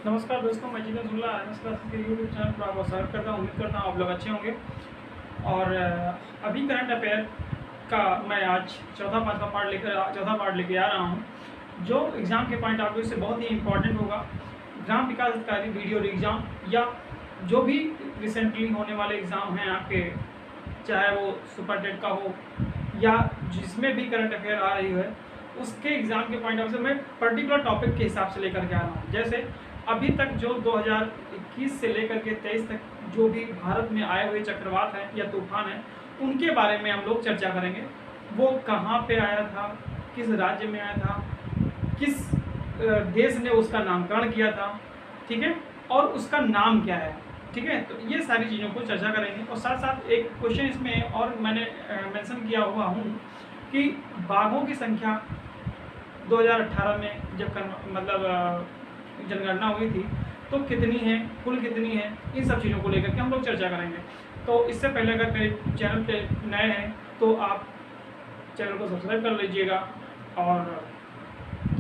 नमस्कार दोस्तों, मैं जितेंद्र झुल्ला एमएस क्लासेस के यूट्यूब चैनल पर आपका स्वागत करता हूँ। उम्मीद करता हूँ आप लोग अच्छे होंगे। और अभी करंट अफेयर का मैं आज चौथा पार्ट लेके आ रहा हूँ, जो एग्ज़ाम के पॉइंट ऑफ व्यू से बहुत ही इंपॉर्टेंट होगा। ग्राम विकास अधिकारी वीडियो एग्ज़ाम या जो भी रिसेंटली होने वाले एग्ज़ाम हैं आपके, चाहे वो सुपर टेट का हो या जिसमें भी करंट अफेयर आ रही है, उसके एग्ज़ाम के पॉइंट ऑफ व्यू से मैं पर्टिकुलर टॉपिक के हिसाब से लेकर के आ रहा हूँ। जैसे अभी तक जो 2021 से लेकर के 23 तक जो भी भारत में आए हुए चक्रवात हैं या तूफान हैं, उनके बारे में हम लोग चर्चा करेंगे। वो कहाँ पे आया था, किस राज्य में आया था, किस देश ने उसका नामकरण किया था, ठीक है, और उसका नाम क्या है, ठीक है। तो ये सारी चीज़ों को चर्चा करेंगे। और साथ साथ एक क्वेश्चन इसमें और मैंने मेंशन किया हुआ हूँ कि बाघों की संख्या 2018 में जब जनगणना हुई थी तो कितनी है, कुल कितनी है, इन सब चीज़ों को लेकर के हम लोग चर्चा करेंगे। तो इससे पहले अगर मेरे चैनल पे नए हैं तो आप चैनल को सब्सक्राइब कर लीजिएगा और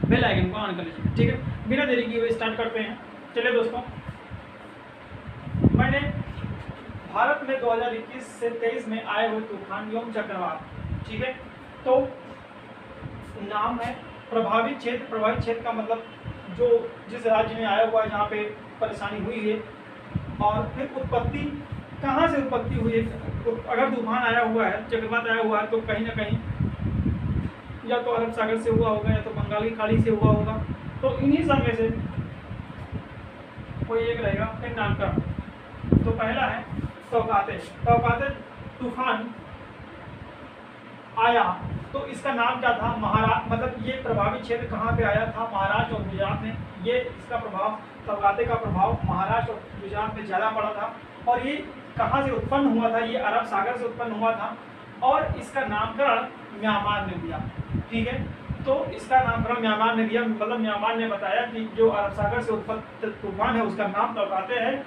बेल आइकन को ऑन कर लीजिएगा, ठीक है। बिना देरी किए हुए स्टार्ट करते हैं। चलिए दोस्तों, मैंने भारत में 2021 से 23 में आए हुए तूफान एवं चक्रवात, ठीक है, तो नाम है प्रभावित क्षेत्र का मतलब जो जिस राज्य में आया हुआ है जहाँ पे परेशानी हुई है, और फिर उत्पत्ति कहाँ से उत्पत्ति हुई है। अगर तूफान आया हुआ है, चक्रवात आया हुआ है, तो कहीं ना कहीं या तो अरब सागर से हुआ होगा या तो बंगाल की खाड़ी से हुआ होगा। तो इन्हीं सब में से कोई एक रहेगा। फिर नामकरण तो पहला है तौकाते तूफान आया तो इसका नाम क्या था, महाराष्ट्र। मतलब ये प्रभावित क्षेत्र कहाँ पे आया था, महाराष्ट्र और गुजरात में। ये इसका प्रभाव, तौकाते का प्रभाव महाराष्ट्र और गुजरात में ज़्यादा पड़ा था। और ये कहाँ से उत्पन्न हुआ था, ये अरब सागर से उत्पन्न हुआ था। और इसका नामकरण म्यांमार ने दिया, ठीक है। तो इसका नामकरण म्यांमार ने दिया, मतलब म्यांमार ने बताया कि जो अरब सागर से उत्पन्न तूफान है उसका नाम तौकाते है।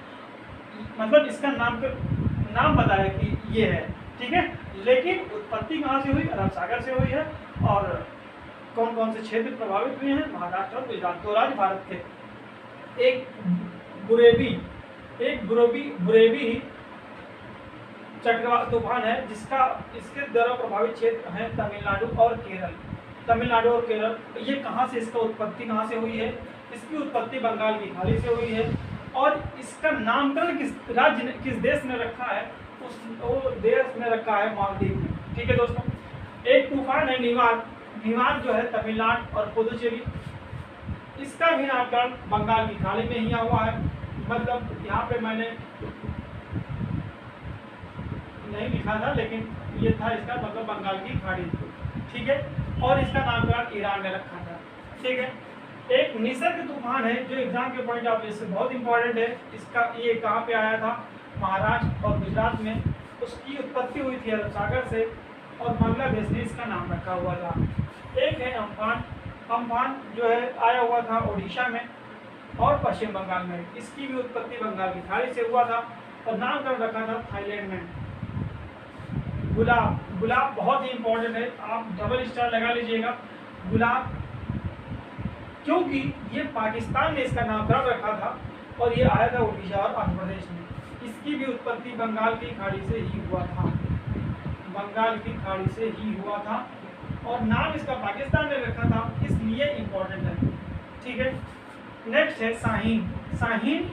मतलब इसका नाम बताया कि ये है, ठीक है। लेकिन उत्पत्ति कहाँ से हुई, अरब सागर से हुई है। और कौन कौन से क्षेत्र प्रभावित हुए हैं, महाराष्ट्र और गुजरात, दो राज्य भारत के। एक बुरेवी चक्रवात तूफान है इसके द्वारा प्रभावित क्षेत्र हैं तमिलनाडु और केरल। ये कहाँ से, इसका उत्पत्ति कहाँ से हुई है, इसकी उत्पत्ति बंगाल की खाड़ी से हुई है। और इसका नामकरण किस देश ने रखा है, वो देश में रखा है मालदीव में, ठीक है दोस्तों। एक तूफान है निवार जो है तमिलनाडु और पुदुचेरी, इसका भी नामकरण बंगाल की खाड़ी में ही हुआ है। मतलब यहाँ पे मैंने नहीं लिखा था, लेकिन ये था इसका मतलब बंगाल की खाड़ी, ठीक है। और इसका नामकरण ईरान ने रखा था, ठीक है। एक निसर्ग तूफान है जो एग्जाम के पॉइंट ऑफ व्यू से बहुत इंपॉर्टेंट है। इसका ये कहाँ पे आया था, महाराष्ट्र और गुजरात में। उसकी उत्पत्ति हुई थी अरब सागर से और बांग्लादेश ने इसका नाम रखा हुआ था। एक है अम्फान जो है आया हुआ था उड़ीसा में और पश्चिम बंगाल में। इसकी भी उत्पत्ति बंगाल की खाड़ी से हुआ था और नामकरण रखा था थाईलैंड में। गुलाब बहुत ही इंपॉर्टेंट है, आप डबल स्टार लगा लीजिएगा। गुलाब क्योंकि ये पाकिस्तान ने इसका नामकरण रखा था और ये आया था उड़ीसा और आंध्र प्रदेश में। इसकी भी उत्पत्ति बंगाल की खाड़ी से ही हुआ था, और नाम इसका पाकिस्तान ने रखा था, इसलिए इम्पोर्टेंट है, ठीक है। नेक्स्ट है शाहीन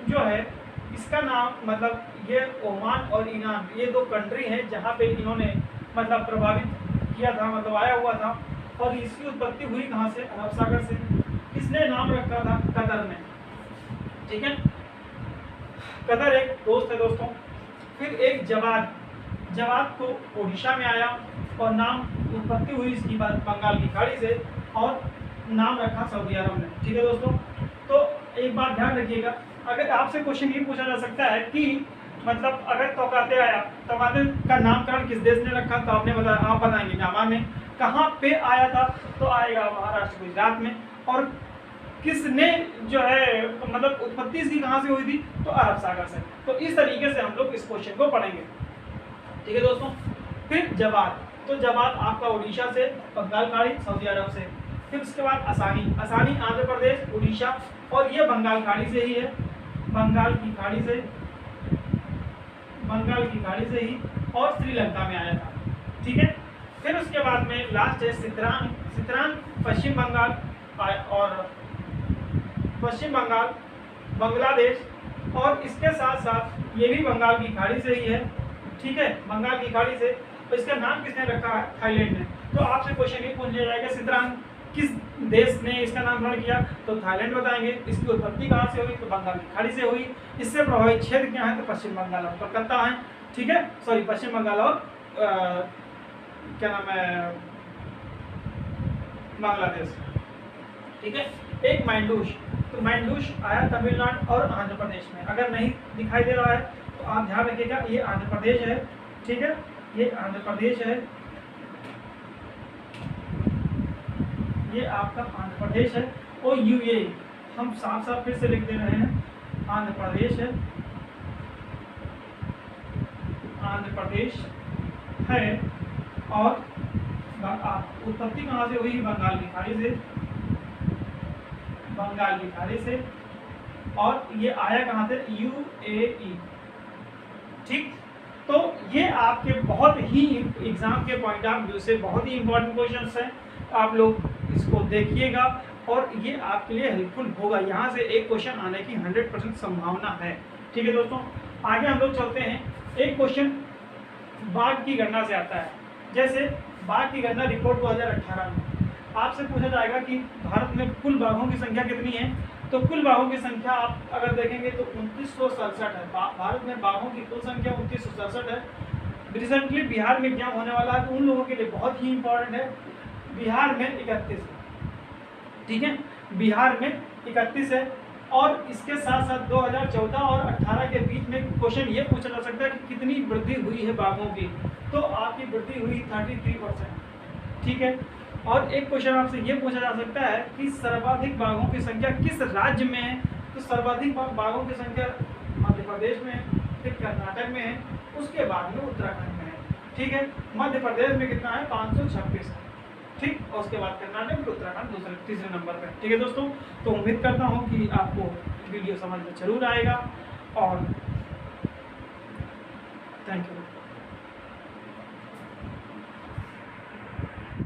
जो है, इसका नाम मतलब ये ओमान और ईरान, ये दो कंट्री हैं जहाँ पे इन्होंने मतलब प्रभावित किया था, मतलब आया हुआ था। और इसकी उत्पत्ति हुई कहाँ से, अरब सागर से। किसने नाम रखा था, कतर ने, ठीक है। कतर एक दोस्त है दोस्तों। फिर एक जवाद तो ओडिशा में आया और नाम उत्पत्ति हुई इसकी बंगाल की खाड़ी से और नाम रखा सऊदी अरब ने, ठीक है दोस्तों। तो एक बात ध्यान रखिएगा, अगर आपसे क्वेश्चन ये पूछा जा सकता है कि मतलब अगर तौकाते आया, तौकाते का नामकरण किस देश ने रखा, तो आपने बताया, आप बताएंगे म्यांमार में। कहाँ पे आया था, तो आएगा महाराष्ट्र गुजरात में। और किसने जो है मतलब उत्पत्ति इसकी कहाँ से हुई थी, तो अरब सागर से। तो इस तरीके से हम लोग इस क्वेश्चन को पढ़ेंगे, ठीक है दोस्तों। फिर जवाद आपका उड़ीसा से, बंगाल खाड़ी, सऊदी अरब से। फिर उसके बाद असानी, असानी आंध्र प्रदेश, उड़ीसा और ये बंगाल खाड़ी से ही है, बंगाल की खाड़ी से ही और श्रीलंका में आया था। ठीक है, फिर उसके बाद में लास्ट है सितरान, सितरान पश्चिम बंगाल और पश्चिम बंगाल, बांग्लादेश और इसके साथ साथ ये भी बंगाल की खाड़ी से ही है। ठीक है, बंगाल की खाड़ी से। तो इसका नाम किसने रखा है? थाईलैंड ने। तो आपसे क्वेश्चन ये पूछ लिया जाएगा सितरान किस देश ने इसका नामकरण किया? तो थाईलैंड बताएंगे। इसकी उत्पत्ति कहाँ से हुई? तो बंगाल की खाड़ी से हुई। इससे प्रभावित क्षेत्र क्या है? तो पश्चिम बंगाल और कोलकाता है। ठीक है, सॉरी पश्चिम बंगाल और क्या नाम है, बांग्लादेश। ठीक है, एक मैंडूश, तो मैंडूश आया तमिलनाडु और आंध्र प्रदेश में। अगर नहीं दिखाई दे रहा है तो आप ध्यान रखिएगा, ये आंध्र प्रदेश है। ठीक है, ये आंध्र प्रदेश है, ये आपका आंध्र प्रदेश है। और यूए हम साफ साफ फिर से लिख दे रहे हैं, आंध्र प्रदेश है, आंध्र प्रदेश है। और उत्पत्ति कहाँ से हुई? बंगाल की खाड़ी से, बंगाल की खाड़ी से। और ये आया कहाँ से? यूएई। ठीक, तो ये आपके बहुत ही एग्जाम के पॉइंट ऑफ व्यू से बहुत ही इंपॉर्टेंट क्वेश्चंस हैं। आप लोग इसको देखिएगा और ये आपके लिए हेल्पफुल होगा। यहाँ से एक क्वेश्चन आने की 100% संभावना है। ठीक है दोस्तों, आगे हम लोग चलते हैं। एक क्वेश्चन बाघ की गणना से आता है। जैसे बाघ की गणना रिपोर्ट 2018 में आपसे पूछा जाएगा कि भारत में कुल बाघों की संख्या कितनी है। तो कुल बाघों की संख्या आप अगर देखेंगे तो 2967 है। भारत में बाघों की कुल संख्या 2967 है। रिसेंटली बिहार में एग्जाम होने वाला है, तो उन लोगों के लिए बहुत ही इंपॉर्टेंट है। बिहार में 31 है। ठीक है, बिहार में 31 है। और इसके साथ साथ 2014 और 18 के बीच में क्वेश्चन ये पूछा जा सकता है कि कितनी वृद्धि हुई है बाघों की। तो आपकी वृद्धि हुई 33%। ठीक है, और एक क्वेश्चन आपसे ये पूछा जा सकता है कि सर्वाधिक बाघों की संख्या किस राज्य में है। तो सर्वाधिक बाघों की संख्या मध्य प्रदेश में है, फिर कर्नाटक में है, उसके बाद में उत्तराखंड में है। ठीक है, मध्य प्रदेश में कितना है? 526 है। ठीक, और उसके बाद कर्नाटक, फिर उत्तराखंड तीसरे नंबर पर। ठीक है दोस्तों, तो उम्मीद करता हूँ कि आपको वीडियो समझ में जरूर आएगा और थैंक यू।